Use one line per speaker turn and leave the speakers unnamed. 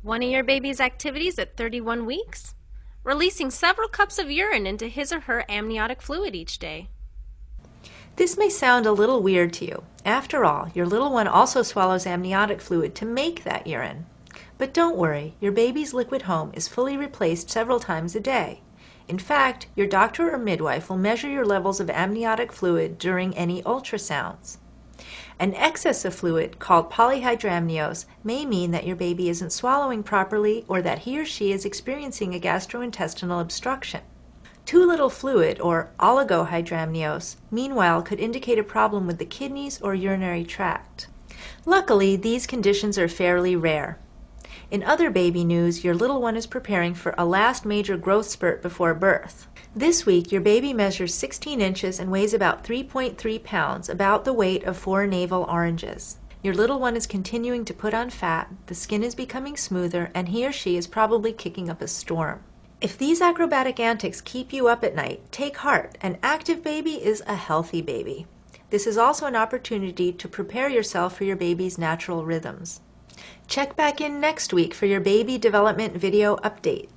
One of your baby's activities at 31 weeks? Releasing several cups of urine into his or her amniotic fluid each day.
This may sound a little weird to you. After all, your little one also swallows amniotic fluid to make that urine. But don't worry, your baby's liquid home is fully replaced several times a day. In fact, your doctor or midwife will measure your levels of amniotic fluid during any ultrasounds. An excess of fluid, called polyhydramnios, may mean that your baby isn't swallowing properly or that he or she is experiencing a gastrointestinal obstruction. Too little fluid, or oligohydramnios, meanwhile could indicate a problem with the kidneys or urinary tract. Luckily, these conditions are fairly rare. In other baby news, your little one is preparing for a last major growth spurt before birth. This week, your baby measures 16 inches and weighs about 3.3 pounds, about the weight of 4 navel oranges. Your little one is continuing to put on fat, the skin is becoming smoother, and he or she is probably kicking up a storm. If these acrobatic antics keep you up at night, take heart. An active baby is a healthy baby. This is also an opportunity to prepare yourself for your baby's natural rhythms. Check back in next week for your baby development video update.